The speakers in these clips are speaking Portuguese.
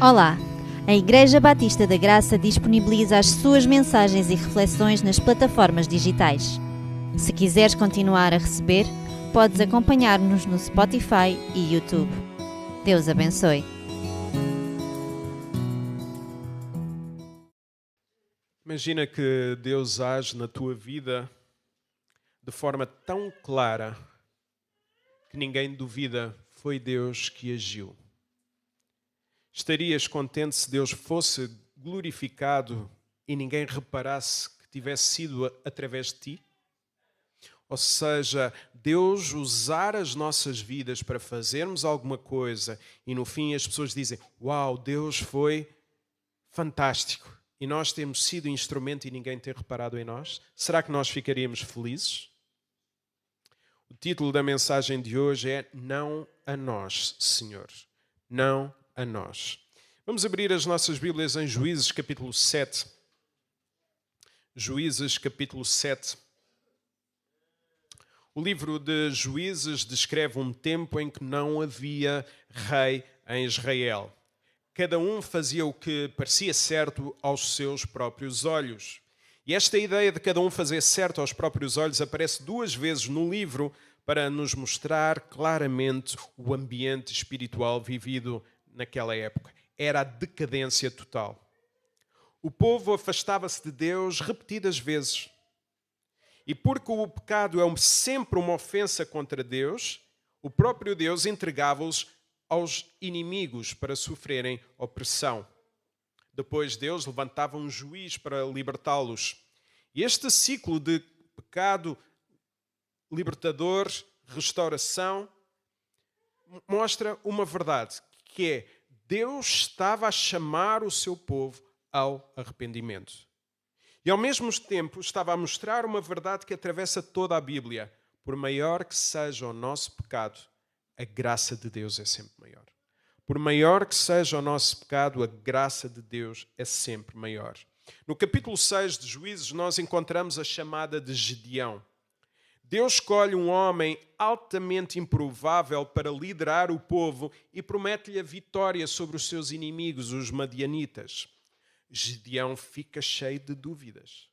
Olá! A Igreja Batista da Graça disponibiliza as suas mensagens e reflexões nas plataformas digitais. Se quiseres continuar a receber, podes acompanhar-nos no Spotify e YouTube. Deus abençoe. Imagina que Deus age na tua vida de forma tão clara que ninguém duvida, foi Deus que agiu. Estarias contente se Deus fosse glorificado e ninguém reparasse que tivesse sido através de ti? Ou seja, Deus usar as nossas vidas para fazermos alguma coisa e no fim as pessoas dizem: "Uau, Deus foi fantástico." E nós temos sido instrumento e ninguém tem reparado em nós? Será que nós ficaríamos felizes? O título da mensagem de hoje é Não a nós, Senhor. Não a nós. Vamos abrir as nossas Bíblias em Juízes capítulo 7. Juízes capítulo 7. O livro de Juízes descreve um tempo em que não havia rei em Israel. Cada um fazia o que parecia certo aos seus próprios olhos. E esta ideia de cada um fazer certo aos próprios olhos aparece duas vezes no livro para nos mostrar claramente o ambiente espiritual vivido naquela época. Era a decadência total. O povo afastava-se de Deus repetidas vezes. E porque o pecado é sempre uma ofensa contra Deus, o próprio Deus entregava-os aos inimigos para sofrerem opressão. Depois Deus levantava um juiz para libertá-los. E este ciclo de pecado, libertador, restauração, mostra uma verdade, que é Deus estava a chamar o seu povo ao arrependimento. E ao mesmo tempo estava a mostrar uma verdade que atravessa toda a Bíblia. Por maior que seja o nosso pecado, a graça de Deus é sempre maior. Por maior que seja o nosso pecado, a graça de Deus é sempre maior. No capítulo 6 de Juízes, nós encontramos a chamada de Gedeão. Deus escolhe um homem altamente improvável para liderar o povo e promete-lhe a vitória sobre os seus inimigos, os madianitas. Gedeão fica cheio de dúvidas.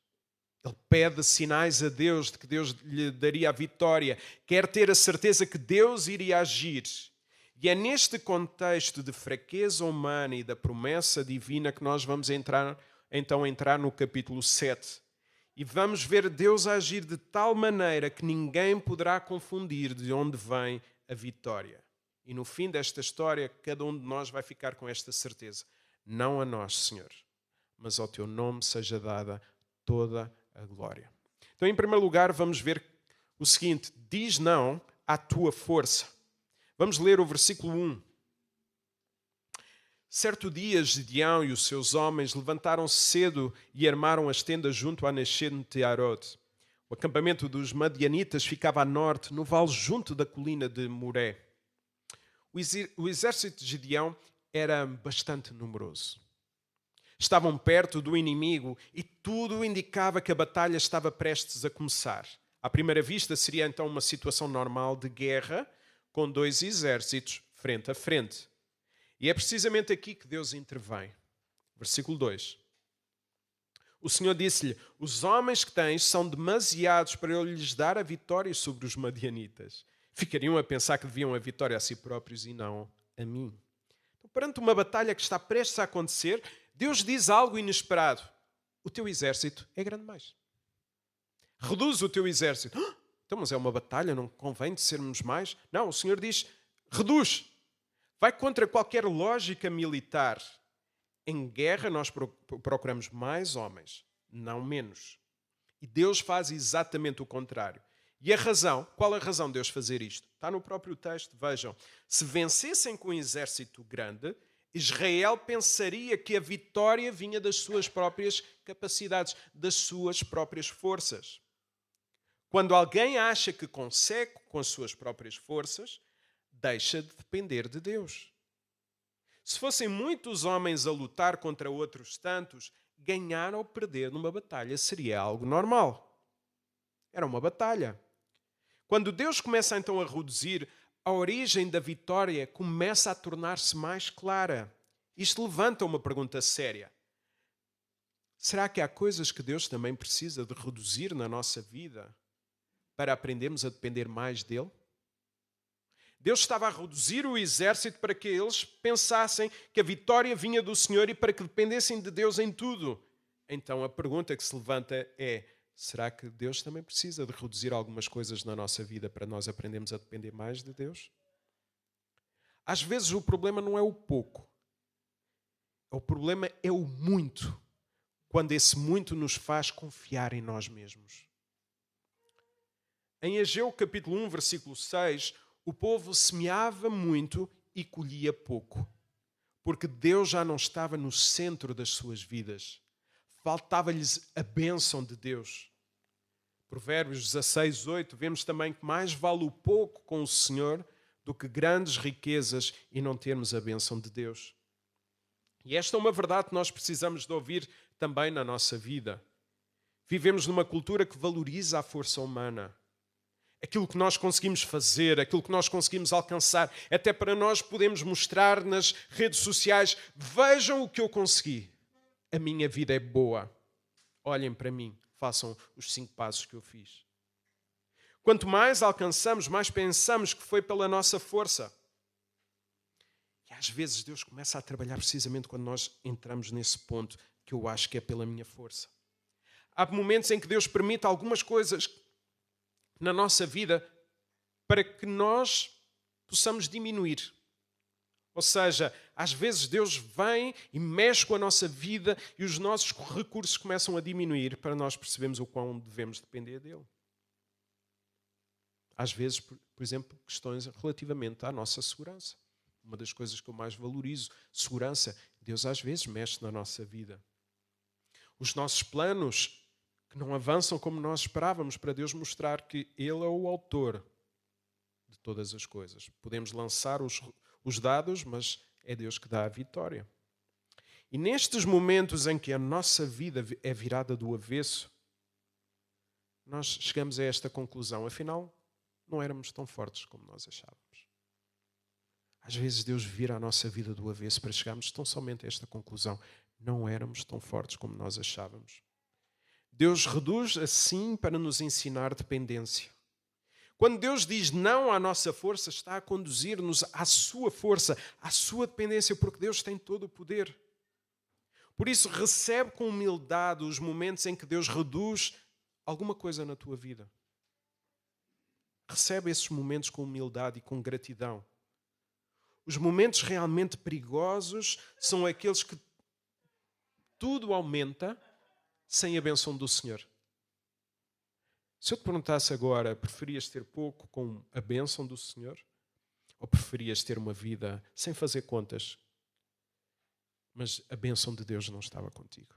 Ele pede sinais a Deus de que Deus lhe daria a vitória. Quer ter a certeza que Deus iria agir. E é neste contexto de fraqueza humana e da promessa divina que nós vamos entrar no capítulo 7. E vamos ver Deus agir de tal maneira que ninguém poderá confundir de onde vem a vitória. E no fim desta história, cada um de nós vai ficar com esta certeza. Não a nós, Senhor, mas ao teu nome seja dada toda a glória. Então, em primeiro lugar, vamos ver o seguinte: diz não à tua força. Vamos ler o versículo 1. Certo dia, Gedeão e os seus homens levantaram-se cedo e armaram as tendas junto à nascente de Arod. O acampamento dos madianitas ficava a norte, no vale junto da colina de Moré. O exército de Gedeão era bastante numeroso. Estavam perto do inimigo e tudo indicava que a batalha estava prestes a começar. À primeira vista, seria então uma situação normal de guerra, com dois exércitos frente a frente. E é precisamente aqui que Deus intervém. Versículo 2. O Senhor disse-lhe: os homens que tens são demasiados para eu lhes dar a vitória sobre os madianitas. Ficariam a pensar que deviam a vitória a si próprios e não a mim. Então, perante uma batalha que está prestes a acontecer, Deus diz algo inesperado. O teu exército é grande demais. Reduz o teu exército. Então, mas é uma batalha, não convém de sermos mais? Não, o Senhor diz, reduz. Vai contra qualquer lógica militar. Em guerra nós procuramos mais homens, não menos. E Deus faz exatamente o contrário. E a razão, qual a razão de Deus fazer isto? Está no próprio texto, vejam. Se vencessem com um exército grande, Israel pensaria que a vitória vinha das suas próprias capacidades, das suas próprias forças. Quando alguém acha que consegue com as suas próprias forças, deixa de depender de Deus. Se fossem muitos homens a lutar contra outros tantos, ganhar ou perder numa batalha seria algo normal. Era uma batalha. Quando Deus começa então a reduzir, a origem da vitória começa a tornar-se mais clara. Isto levanta uma pergunta séria. Será que há coisas que Deus também precisa de reduzir na nossa vida para aprendermos a depender mais dele? Deus estava a reduzir o exército para que eles pensassem que a vitória vinha do Senhor e para que dependessem de Deus em tudo. Então a pergunta que se levanta é: será que Deus também precisa de reduzir algumas coisas na nossa vida para nós aprendermos a depender mais de Deus? Às vezes o problema não é o pouco. O problema é o muito. Quando esse muito nos faz confiar em nós mesmos. Em Ageu capítulo 1, versículo 6, o povo semeava muito e colhia pouco. Porque Deus já não estava no centro das suas vidas. Faltava-lhes a bênção de Deus. Provérbios 16, 8, vemos também que mais vale o pouco com o Senhor do que grandes riquezas e não termos a bênção de Deus. E esta é uma verdade que nós precisamos de ouvir também na nossa vida. Vivemos numa cultura que valoriza a força humana. Aquilo que nós conseguimos fazer, aquilo que nós conseguimos alcançar, até para nós podermos mostrar nas redes sociais: vejam o que eu consegui. A minha vida é boa. Olhem para mim, façam os 5 passos que eu fiz. Quanto mais alcançamos, mais pensamos que foi pela nossa força. E às vezes Deus começa a trabalhar precisamente quando nós entramos nesse ponto que eu acho que é pela minha força. Há momentos em que Deus permite algumas coisas na nossa vida para que nós possamos diminuir. Ou seja, às vezes Deus vem e mexe com a nossa vida e os nossos recursos começam a diminuir para nós percebermos o quão devemos depender dele. Às vezes, por exemplo, questões relativamente à nossa segurança. Uma das coisas que eu mais valorizo, segurança. Deus às vezes mexe na nossa vida. Os nossos planos que não avançam como nós esperávamos, para Deus mostrar que Ele é o autor de todas as coisas. Podemos lançar os dados, mas é Deus que dá a vitória. E nestes momentos em que a nossa vida é virada do avesso, nós chegamos a esta conclusão: afinal, não éramos tão fortes como nós achávamos. Às vezes Deus vira a nossa vida do avesso para chegarmos tão somente a esta conclusão: não éramos tão fortes como nós achávamos. Deus reduz assim para nos ensinar dependência. Quando Deus diz não à nossa força, está a conduzir-nos à sua força, à sua dependência, porque Deus tem todo o poder. Por isso, recebe com humildade os momentos em que Deus reduz alguma coisa na tua vida. Recebe esses momentos com humildade e com gratidão. Os momentos realmente perigosos são aqueles que tudo aumenta sem a bênção do Senhor. Se eu te perguntasse agora, preferias ter pouco com a bênção do Senhor? Ou preferias ter uma vida sem fazer contas, mas a bênção de Deus não estava contigo?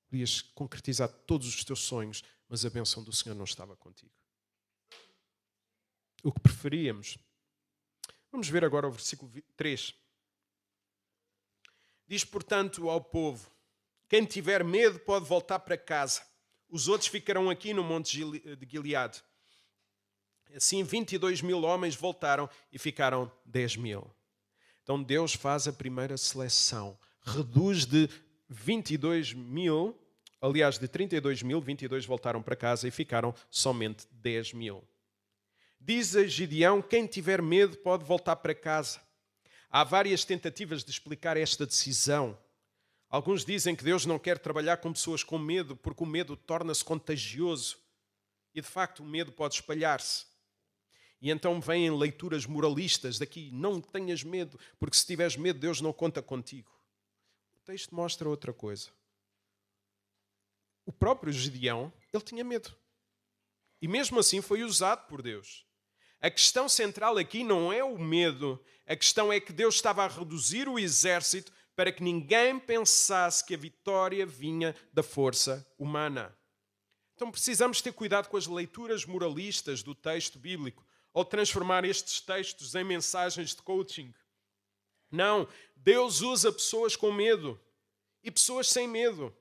Podias concretizar todos os teus sonhos, mas a bênção do Senhor não estava contigo. O que preferíamos? Vamos ver agora o versículo 3. Diz, portanto, ao povo: quem tiver medo pode voltar para casa. Os outros ficarão aqui no monte de Gileade. Assim 22.000 homens voltaram e ficaram 10.000. Então Deus faz a primeira seleção. Reduz de 22.000, aliás de 32.000, 22 voltaram para casa e ficaram somente 10.000. Diz a Gideão: quem tiver medo pode voltar para casa. Há várias tentativas de explicar esta decisão. Alguns dizem que Deus não quer trabalhar com pessoas com medo, porque o medo torna-se contagioso. E de facto o medo pode espalhar-se. E então vêm leituras moralistas daqui: não tenhas medo, porque se tiveres medo Deus não conta contigo. O texto mostra outra coisa. O próprio Gideão, ele tinha medo. E mesmo assim foi usado por Deus. A questão central aqui não é o medo. A questão é que Deus estava a reduzir o exército para que ninguém pensasse que a vitória vinha da força humana. Então precisamos ter cuidado com as leituras moralistas do texto bíblico, ou transformar estes textos em mensagens de coaching. Não, Deus usa pessoas com medo e pessoas sem medo.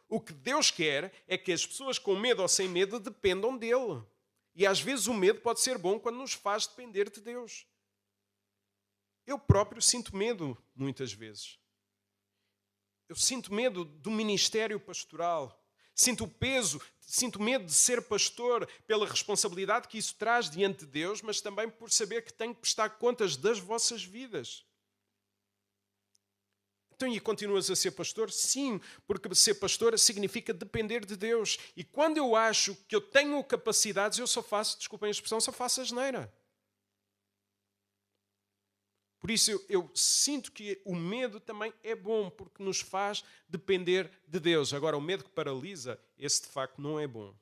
O que Deus quer é que as pessoas com medo ou sem medo dependam dele. E às vezes o medo pode ser bom quando nos faz depender de Deus. Eu próprio sinto medo muitas vezes. Eu sinto medo do ministério pastoral. Sinto o peso, sinto medo de ser pastor pela responsabilidade que isso traz diante de Deus, mas também por saber que tenho que prestar contas das vossas vidas. Então, e continuas a ser pastor? Sim, porque ser pastor significa depender de Deus. E quando eu acho que eu tenho capacidades, eu só faço, desculpem a expressão, só faço asneira. Por isso eu sinto que o medo também é bom, porque nos faz depender de Deus. Agora, o medo que paralisa, esse de facto não é bom.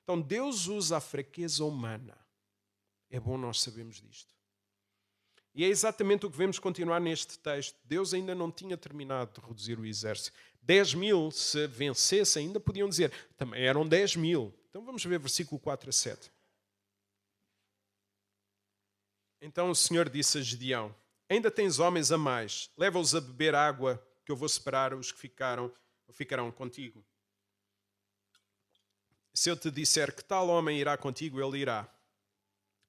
Então, Deus usa a fraqueza humana. É bom nós sabermos disto. E é exatamente o que vemos continuar neste texto. Deus ainda não tinha terminado de reduzir o exército. 10.000, se vencesse, ainda podiam dizer, também eram 10.000. Então vamos ver versículo 4 a 7. Então o Senhor disse a Gedeão, ainda tens homens a mais, leva-os a beber água, que eu vou separar os que ficarão contigo. Se eu te disser que tal homem irá contigo, ele irá.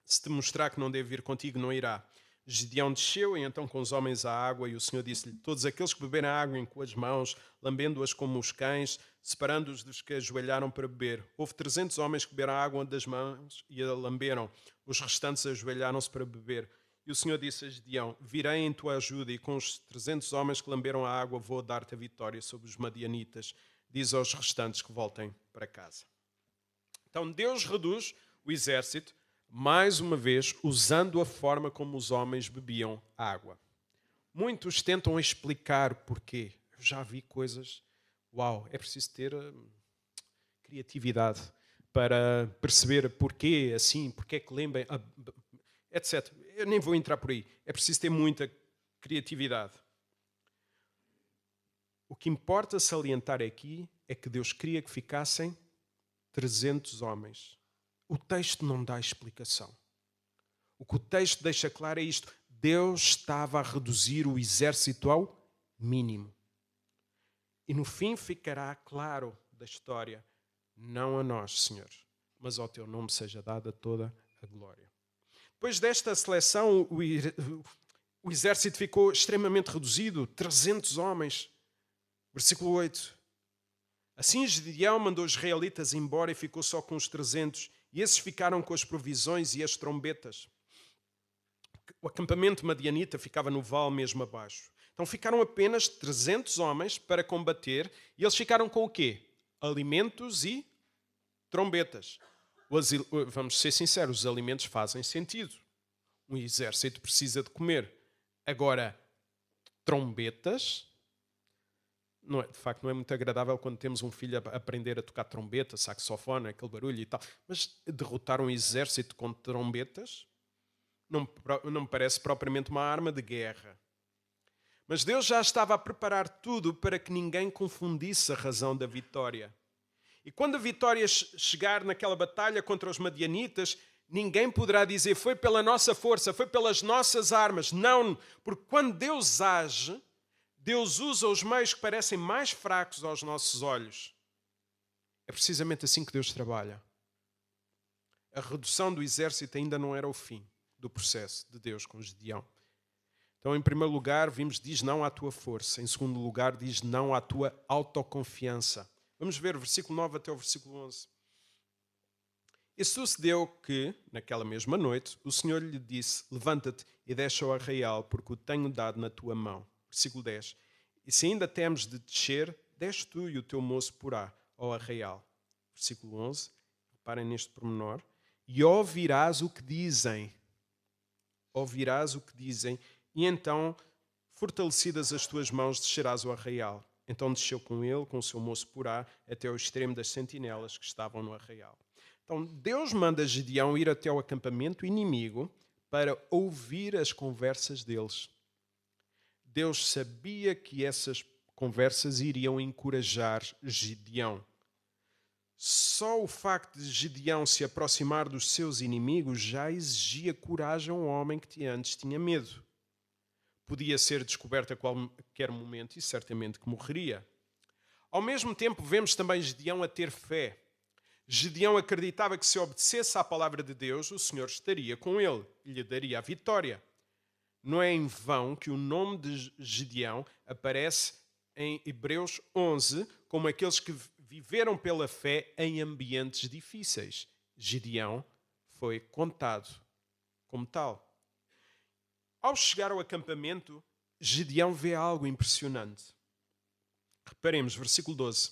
Se te mostrar que não deve ir contigo, não irá. Gedeão desceu e então com os homens à água, e o Senhor disse-lhe, todos aqueles que beberem água com as mãos, lambendo-as como os cães, separando-os dos que ajoelharam para beber. Houve 300 homens que beberam água das mãos e a lamberam. Os restantes ajoelharam-se para beber. E o Senhor disse a Gedeão, virei em tua ajuda, e com os 300 homens que lamberam a água, vou dar-te a vitória sobre os madianitas. Diz aos restantes que voltem para casa. Então Deus reduz o exército, mais uma vez, usando a forma como os homens bebiam água. Muitos tentam explicar porquê. Eu já vi coisas... Uau, é preciso ter criatividade para perceber porquê assim, porquê é que lembram, etc. Eu nem vou entrar por aí. É preciso ter muita criatividade. O que importa salientar aqui é que Deus queria que ficassem 300 homens. O texto não dá explicação. O que o texto deixa claro é isto. Deus estava a reduzir o exército ao mínimo. E no fim ficará claro da história, não a nós, Senhor, mas ao teu nome seja dada toda a glória. Depois desta seleção, o exército ficou extremamente reduzido, 300 homens. Versículo 8. Assim Gedeão mandou os israelitas embora e ficou só com os 300, e esses ficaram com as provisões e as trombetas. O acampamento madianita ficava no vale mesmo abaixo. Então ficaram apenas 300 homens para combater, e eles ficaram com o quê? Alimentos e trombetas. Vamos ser sinceros, os alimentos fazem sentido. Um exército precisa de comer. Agora, trombetas... Não é, de facto, não é muito agradável quando temos um filho a aprender a tocar trombeta, saxofone, aquele barulho e tal. Mas derrotar um exército com trombetas não me parece propriamente uma arma de guerra. Mas Deus já estava a preparar tudo para que ninguém confundisse a razão da vitória. E quando a vitória chegar naquela batalha contra os madianitas, ninguém poderá dizer foi pela nossa força, foi pelas nossas armas. Não, porque quando Deus age... Deus usa os meios que parecem mais fracos aos nossos olhos. É precisamente assim que Deus trabalha. A redução do exército ainda não era o fim do processo de Deus com Gedeão. Então, em primeiro lugar, diz não à tua força. Em segundo lugar, diz não à tua autoconfiança. Vamos ver o versículo 9 até o versículo 11. E sucedeu que, naquela mesma noite, o Senhor lhe disse, levanta-te e desce ao arraial, porque o tenho dado na tua mão. Versículo 10. E se ainda temes de descer, desce tu e o teu moço porá ao arraial. Versículo 11. Reparem neste pormenor. E ouvirás o que dizem. Ouvirás o que dizem. E então, fortalecidas as tuas mãos, descerás ao arraial. Então desceu com ele, com o seu moço porá, até ao extremo das sentinelas que estavam no arraial. Então Deus manda Gedeão ir até ao acampamento inimigo para ouvir as conversas deles. Deus sabia que essas conversas iriam encorajar Gedeão. Só o facto de Gedeão se aproximar dos seus inimigos já exigia coragem a um homem que antes tinha medo. Podia ser descoberto a qualquer momento e certamente que morreria. Ao mesmo tempo, vemos também Gedeão a ter fé. Gedeão acreditava que se obedecesse à palavra de Deus, o Senhor estaria com ele e lhe daria a vitória. Não é em vão que o nome de Gedeão aparece em Hebreus 11 como aqueles que viveram pela fé em ambientes difíceis. Gideão foi contado como tal. Ao chegar ao acampamento, Gideão vê algo impressionante. Reparemos, versículo 12.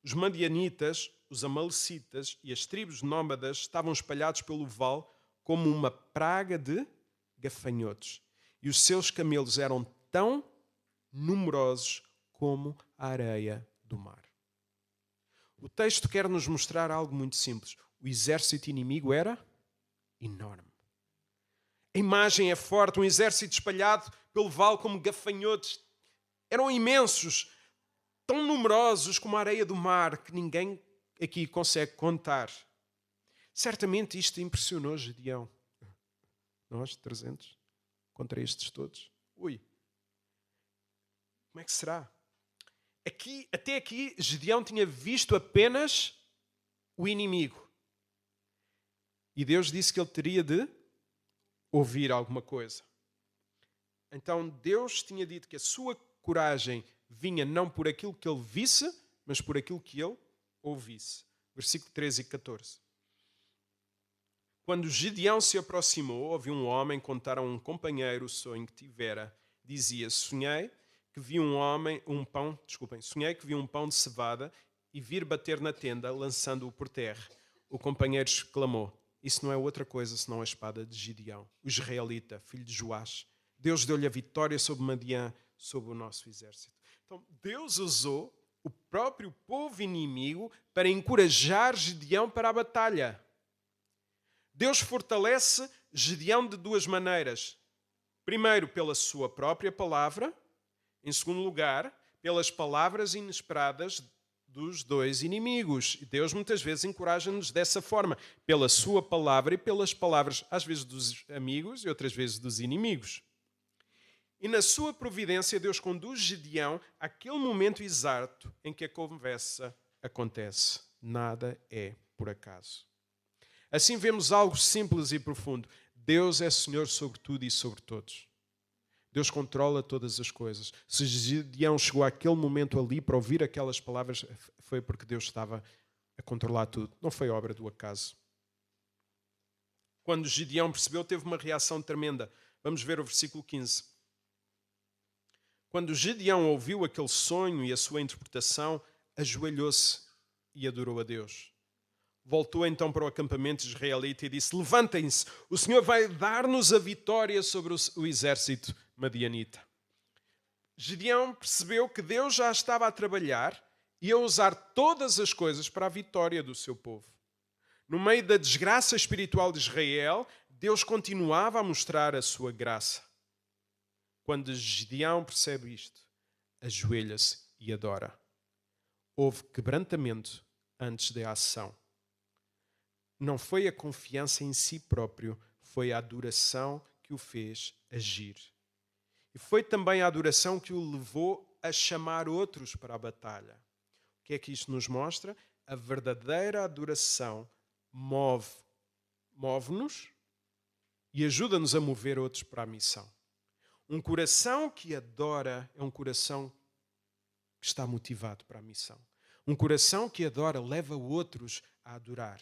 Os madianitas, os amalecitas e as tribos nómadas estavam espalhados pelo vale como uma praga de gafanhotos. E os seus camelos eram tão numerosos como a areia do mar. O texto quer nos mostrar algo muito simples. O exército inimigo era enorme. A imagem é forte, um exército espalhado pelo vale como gafanhotos. Eram imensos, tão numerosos como a areia do mar, que ninguém aqui consegue contar. Certamente isto impressionou Gideão. Nós, 300, contra estes todos. Ui, como é que será? Até aqui, Gideão tinha visto apenas o inimigo. E Deus disse que ele teria de ouvir alguma coisa. Então Deus tinha dito que a sua coragem vinha não por aquilo que ele visse, mas por aquilo que ele ouvisse. Versículo 13 e 14. Quando Gideão se aproximou, ouviu um homem contar a um companheiro o sonho que tivera. Dizia: sonhei que vi um pão de cevada e vir bater na tenda, lançando-o por terra. O companheiro exclamou: isso não é outra coisa senão a espada de Gideão, o israelita, filho de Joás. Deus deu-lhe a vitória sobre Madiã, sobre o nosso exército. Então, Deus usou o próprio povo inimigo para encorajar Gideão para a batalha. Deus fortalece Gideão de duas maneiras. Primeiro, pela sua própria palavra. Em segundo lugar, pelas palavras inesperadas dos dois inimigos. E Deus muitas vezes encoraja-nos dessa forma, pela sua palavra e pelas palavras, às vezes dos amigos e outras vezes dos inimigos. E na sua providência, Deus conduz Gideão àquele momento exato em que a conversa acontece. Nada é por acaso. Assim vemos algo simples e profundo. Deus é Senhor sobre tudo e sobre todos. Deus controla todas as coisas. Se Gideão chegou àquele momento ali para ouvir aquelas palavras, foi porque Deus estava a controlar tudo. Não foi obra do acaso. Quando Gideão percebeu, teve uma reação tremenda. Vamos ver o versículo 15. Quando Gideão ouviu aquele sonho e a sua interpretação, ajoelhou-se e adorou a Deus. Voltou então para o acampamento israelita e disse: levantem-se, o Senhor vai dar-nos a vitória sobre o exército madianita. Gideão percebeu que Deus já estava a trabalhar e a usar todas as coisas para a vitória do seu povo. No meio da desgraça espiritual de Israel, Deus continuava a mostrar a sua graça. Quando Gideão percebe isto, ajoelha-se e adora. Houve quebrantamento antes da ação. Não foi a confiança em si próprio, foi a adoração que o fez agir. E foi também a adoração que o levou a chamar outros para a batalha. O que é que isto nos mostra? A verdadeira adoração move-nos e ajuda-nos a mover outros para a missão. Um coração que adora é um coração que está motivado para a missão. Um coração que adora leva outros a adorar.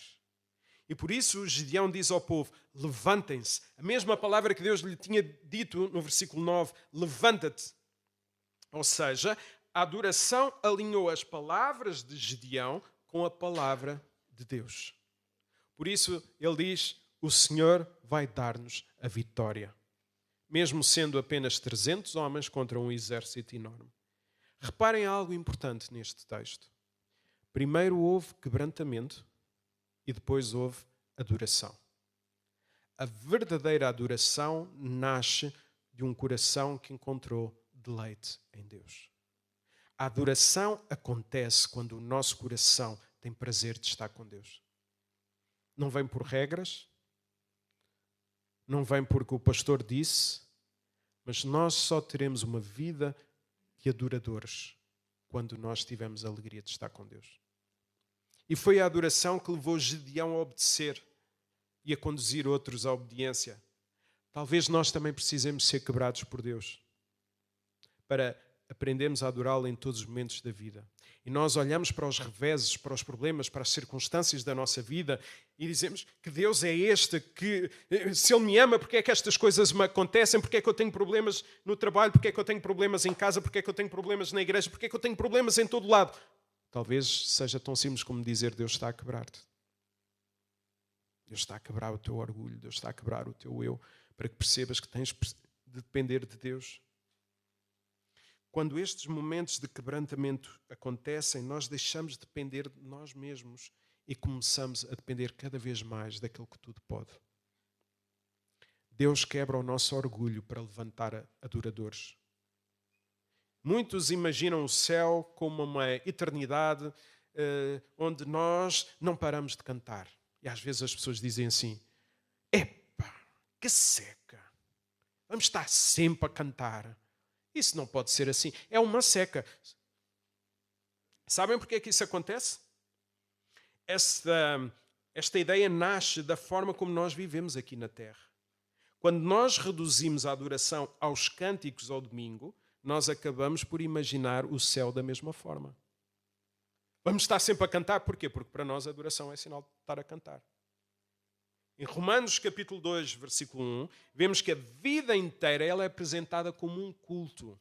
E por isso Gideão diz ao povo: levantem-se. A mesma palavra que Deus lhe tinha dito no versículo 9, levanta-te. Ou seja, a adoração alinhou as palavras de Gideão com a palavra de Deus. Por isso ele diz: o Senhor vai dar-nos a vitória. Mesmo sendo apenas 300 homens contra um exército enorme. Reparem algo importante neste texto. Primeiro houve quebrantamento e depois houve adoração. A verdadeira adoração nasce de um coração que encontrou deleite em Deus. A adoração acontece quando o nosso coração tem prazer de estar com Deus. Não vem por regras, não vem porque o pastor disse, mas nós só teremos uma vida de adoradores quando nós tivermos a alegria de estar com Deus. E foi a adoração que levou Gideão a obedecer e a conduzir outros à obediência. Talvez nós também precisemos ser quebrados por Deus para aprendemos a adorá-lo em todos os momentos da vida. E nós olhamos para os reveses, para os problemas, para as circunstâncias da nossa vida e dizemos que Deus é este, que se Ele me ama, porque é que estas coisas me acontecem, porque é que eu tenho problemas no trabalho, porque é que eu tenho problemas em casa, porque é que eu tenho problemas na igreja, porque é que eu tenho problemas em todo lado. Talvez seja tão simples como dizer: Deus está a quebrar-te. Deus está a quebrar o teu orgulho, Deus está a quebrar o teu eu, para que percebas que tens de depender de Deus. Quando estes momentos de quebrantamento acontecem, nós deixamos de depender de nós mesmos e começamos a depender cada vez mais daquele que tudo pode. Deus quebra o nosso orgulho para levantar adoradores. Muitos imaginam o céu como uma eternidade onde nós não paramos de cantar. E às vezes as pessoas dizem assim: epá, que seca, vamos estar sempre a cantar. Isso não pode ser assim. É uma seca. Sabem porque é que isso acontece? Esta ideia nasce da forma como nós vivemos aqui na Terra. Quando nós reduzimos a adoração aos cânticos ao domingo, nós acabamos por imaginar o céu da mesma forma. Vamos estar sempre a cantar. Porquê? Porque para nós a adoração é sinal de estar a cantar. Em Romanos capítulo 2, versículo 1, vemos que a vida inteira ela é apresentada como um culto.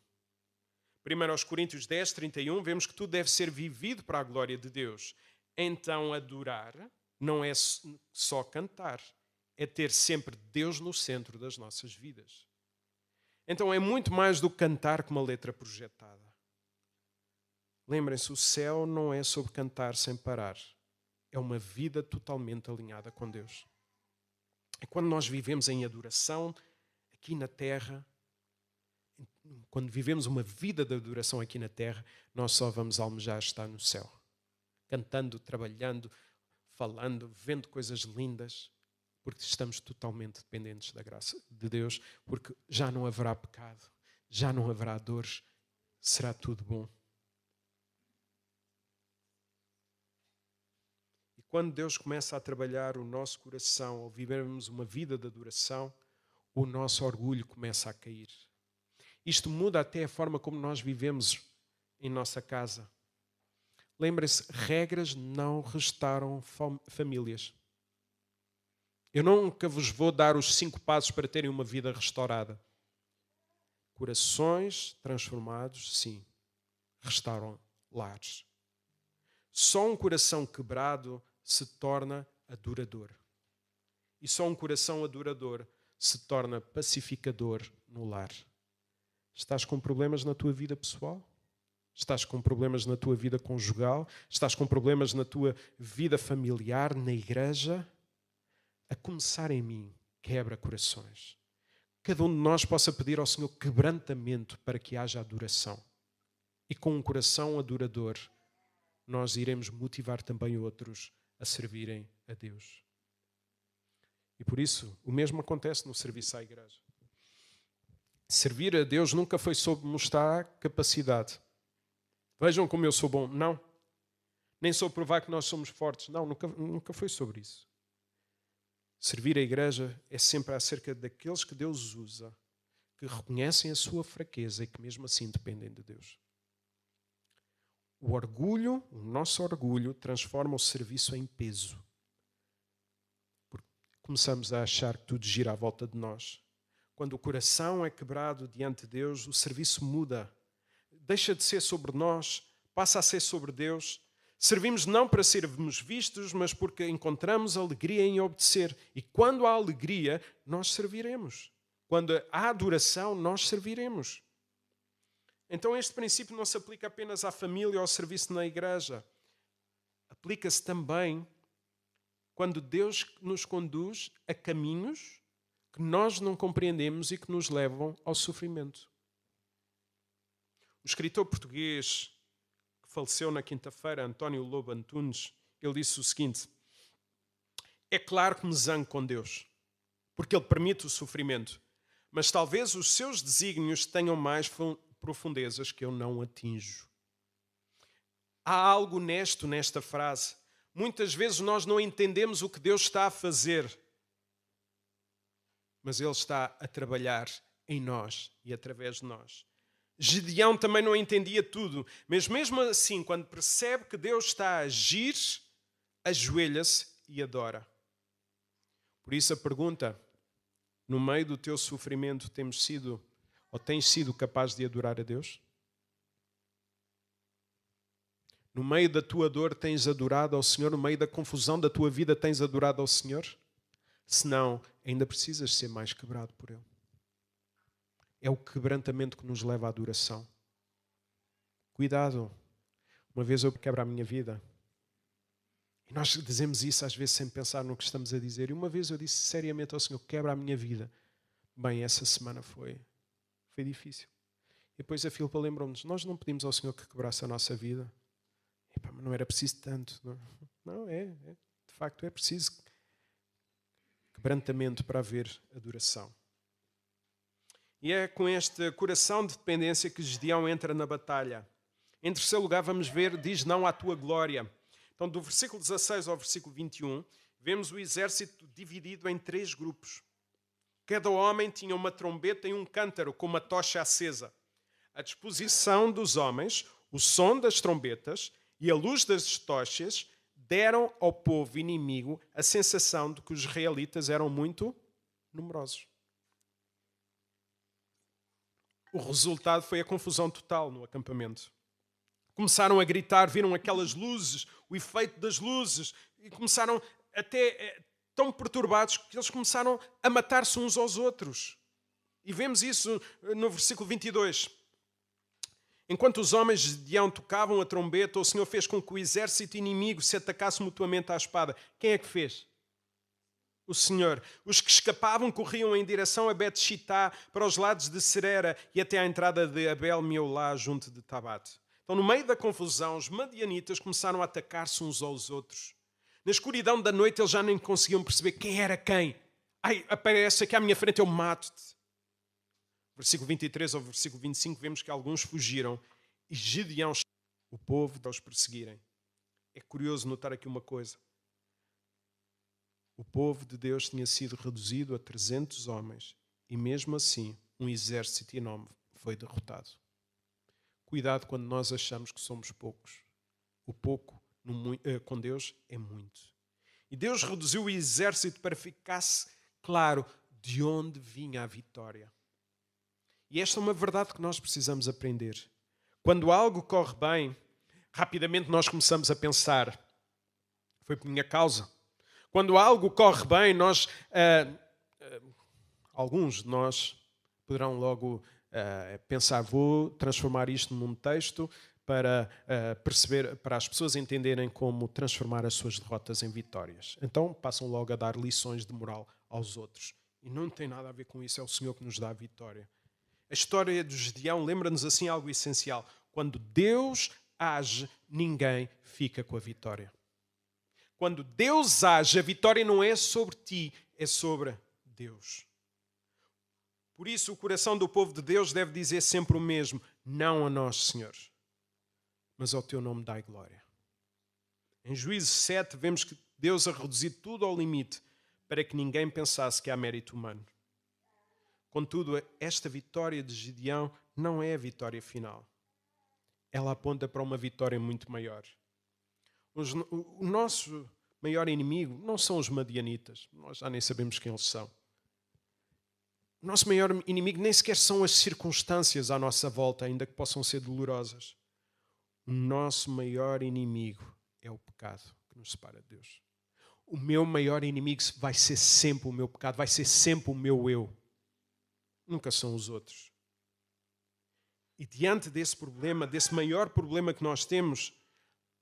1 Coríntios 10, 31, vemos que tudo deve ser vivido para a glória de Deus. Então adorar não é só cantar, é ter sempre Deus no centro das nossas vidas. Então é muito mais do que cantar com uma letra projetada. Lembrem-se, o céu não é sobre cantar sem parar. É uma vida totalmente alinhada com Deus. É quando nós vivemos em adoração aqui na terra, quando vivemos uma vida de adoração aqui na terra, nós só vamos almejar estar no céu. Cantando, trabalhando, falando, vendo coisas lindas, porque estamos totalmente dependentes da graça de Deus, porque já não haverá pecado, já não haverá dores, será tudo bom. Quando Deus começa a trabalhar o nosso coração, ao vivermos uma vida de adoração, o nosso orgulho começa a cair. Isto muda até a forma como nós vivemos em nossa casa. Lembrem-se, regras não restauram famílias. Eu nunca vos vou dar os 5 passos para terem uma vida restaurada. Corações transformados, sim, restauram lares. Só um coração quebrado se torna adorador. E só um coração adorador se torna pacificador no lar. Estás com problemas na tua vida pessoal? Estás com problemas na tua vida conjugal? Estás com problemas na tua vida familiar, na igreja? A começar em mim, quebra corações. Cada um de nós possa pedir ao Senhor quebrantamento para que haja adoração. E com um coração adorador, nós iremos motivar também outros a servirem a Deus. E por isso, o mesmo acontece no serviço à igreja. Servir a Deus nunca foi sobre mostrar capacidade. Vejam como eu sou bom. Não. Nem sobre provar que nós somos fortes. Não, nunca foi sobre isso. Servir a igreja é sempre acerca daqueles que Deus usa, que reconhecem a sua fraqueza e que mesmo assim dependem de Deus. O orgulho, o nosso orgulho, transforma o serviço em peso. Porque começamos a achar que tudo gira à volta de nós. Quando o coração é quebrado diante de Deus, o serviço muda. Deixa de ser sobre nós, passa a ser sobre Deus. Servimos não para sermos vistos, mas porque encontramos alegria em obedecer. E quando há alegria, nós serviremos. Quando há adoração, nós serviremos. Então este princípio não se aplica apenas à família ou ao serviço na igreja. Aplica-se também quando Deus nos conduz a caminhos que nós não compreendemos e que nos levam ao sofrimento. O escritor português que faleceu na quinta-feira, António Lobo Antunes, ele disse o seguinte: é claro que me zango com Deus, porque Ele permite o sofrimento, mas talvez os seus desígnios tenham mais profundezas que eu não atinjo. Há algo honesto nesta frase. Muitas vezes nós não entendemos o que Deus está a fazer, mas Ele está a trabalhar em nós e através de nós. Gedeão também não entendia tudo, mas mesmo assim, quando percebe que Deus está a agir, ajoelha-se e adora. Por isso a pergunta, no meio do teu sofrimento, tens sido capaz de adorar a Deus? No meio da tua dor tens adorado ao Senhor? No meio da confusão da tua vida tens adorado ao Senhor? Se não, ainda precisas ser mais quebrado por Ele. É o quebrantamento que nos leva à adoração. Cuidado. Uma vez eu quebro a minha vida. E nós dizemos isso às vezes sem pensar no que estamos a dizer. E uma vez eu disse seriamente ao Senhor, quebra a minha vida. Bem, essa semana foi difícil. E depois a Filipa lembrou-nos, nós não pedimos ao Senhor que quebrasse a nossa vida. Epá, mas não era preciso tanto. Não, de facto é preciso quebrantamento para haver adoração. E é com este coração de dependência que Gedeão entra na batalha. Em terceiro lugar, vamos ver, diz não à tua glória. Então, do versículo 16 ao versículo 21, vemos o exército dividido em 3 grupos. Cada homem tinha uma trombeta e um cântaro com uma tocha acesa. À disposição dos homens, o som das trombetas e a luz das tochas deram ao povo inimigo a sensação de que os israelitas eram muito numerosos. O resultado foi a confusão total no acampamento. Começaram a gritar, viram aquelas luzes, o efeito das luzes, e começaram até tão perturbados que eles começaram a matar-se uns aos outros. E vemos isso no versículo 22. Enquanto os homens de Gedeão tocavam a trombeta, o Senhor fez com que o exército inimigo se atacasse mutuamente à espada. Quem é que fez? O Senhor. Os que escapavam corriam em direção a Bet-Shitá, para os lados de Serera e até à entrada de Abel-Meolá, junto de Tabate. Então, no meio da confusão, os madianitas começaram a atacar-se uns aos outros. Na escuridão da noite, eles já nem conseguiam perceber quem era quem. Ai, aparece aqui à minha frente, eu mato-te. Versículo 23 ao versículo 25, vemos que alguns fugiram e Gedeão o povo de os perseguirem. É curioso notar aqui uma coisa. O povo de Deus tinha sido reduzido a 300 homens e mesmo assim um exército enorme foi derrotado. Cuidado quando nós achamos que somos poucos. O pouco com Deus é muito. E Deus reduziu o exército para que ficasse claro de onde vinha a vitória. E esta é uma verdade que nós precisamos aprender. Quando algo corre bem, rapidamente nós começamos a pensar, foi por minha causa. Quando algo corre bem, alguns de nós poderão logo pensar, vou transformar isto num texto para perceber, para as pessoas entenderem como transformar as suas derrotas em vitórias. Então passam logo a dar lições de moral aos outros. E não tem nada a ver com isso, é o Senhor que nos dá a vitória. A história do Gedeão lembra-nos assim algo essencial. Quando Deus age, ninguém fica com a vitória. Quando Deus age, a vitória não é sobre ti, é sobre Deus. Por isso, o coração do povo de Deus deve dizer sempre o mesmo. Não a nós, Senhor, mas ao teu nome dai glória. Em Juízes 7, vemos que Deus a reduzir tudo ao limite para que ninguém pensasse que há mérito humano. Contudo, esta vitória de Gedeão não é a vitória final. Ela aponta para uma vitória muito maior. O nosso maior inimigo não são os madianitas. Nós já nem sabemos quem eles são. O nosso maior inimigo nem sequer são as circunstâncias à nossa volta, ainda que possam ser dolorosas. O nosso maior inimigo é o pecado que nos separa de Deus. O meu maior inimigo vai ser sempre o meu pecado, vai ser sempre o meu eu. Nunca são os outros. E diante desse problema, desse maior problema que nós temos,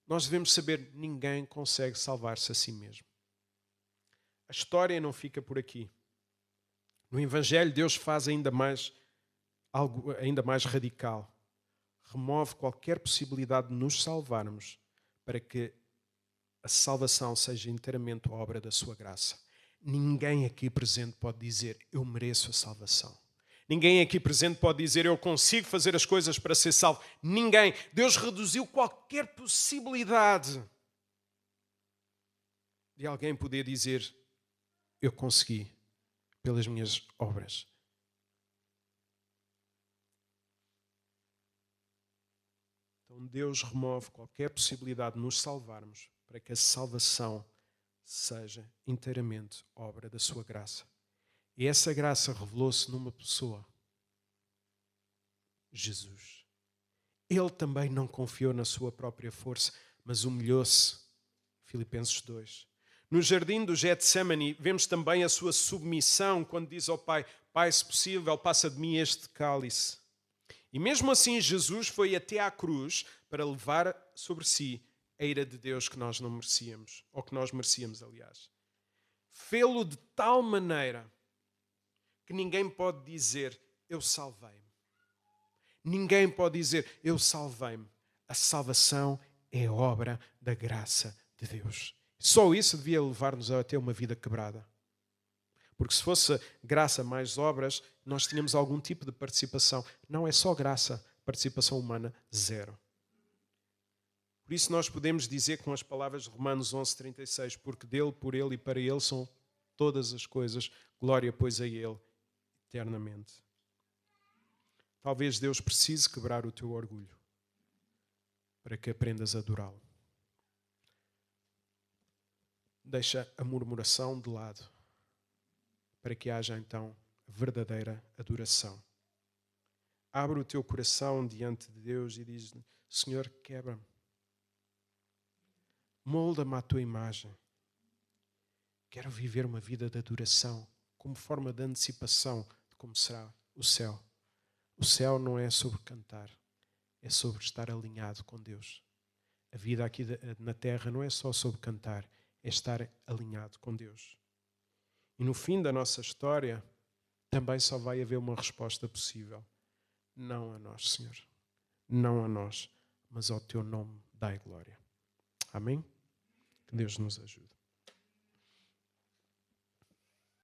nós devemos saber que ninguém consegue salvar-se a si mesmo. A história não fica por aqui. No Evangelho, Deus faz algo ainda mais radical. Remove qualquer possibilidade de nos salvarmos para que a salvação seja inteiramente obra da sua graça. Ninguém aqui presente pode dizer, eu mereço a salvação. Ninguém aqui presente pode dizer, eu consigo fazer as coisas para ser salvo. Ninguém. Deus reduziu qualquer possibilidade de alguém poder dizer, eu consegui pelas minhas obras. Então Deus remove qualquer possibilidade de nos salvarmos para que a salvação seja inteiramente obra da sua graça. E essa graça revelou-se numa pessoa, Jesus. Ele também não confiou na sua própria força, mas humilhou-se. Filipenses 2. No jardim do Getsemane, vemos também a sua submissão quando diz ao Pai: Pai, se possível, passa de mim este cálice. E mesmo assim, Jesus foi até à cruz para levar sobre si a ira de Deus que nós não merecíamos, ou que nós merecíamos, aliás. Fê-lo de tal maneira que ninguém pode dizer: eu salvei-me. Ninguém pode dizer: eu salvei-me. A salvação é obra da graça de Deus. Só isso devia levar-nos a ter uma vida quebrada. Porque se fosse graça mais obras, nós tínhamos algum tipo de participação. Não é só graça, participação humana, zero. Por isso nós podemos dizer com as palavras de Romanos 11:36, porque dele, por ele e para ele são todas as coisas, glória pois a ele eternamente. Talvez Deus precise quebrar o teu orgulho para que aprendas a adorá-lo. Deixa a murmuração de lado para que haja então verdadeira adoração. Abre o teu coração diante de Deus e diz: Senhor, quebra-me. Molda-me à tua imagem. Quero viver uma vida de adoração como forma de antecipação de como será o céu. O céu não é sobre cantar, é sobre estar alinhado com Deus. A vida aqui na terra não é só sobre cantar, é estar alinhado com Deus. E no fim da nossa história, também só vai haver uma resposta possível. Não a nós, Senhor. Não a nós, mas ao teu nome dai glória. Amém? Que Deus nos ajude.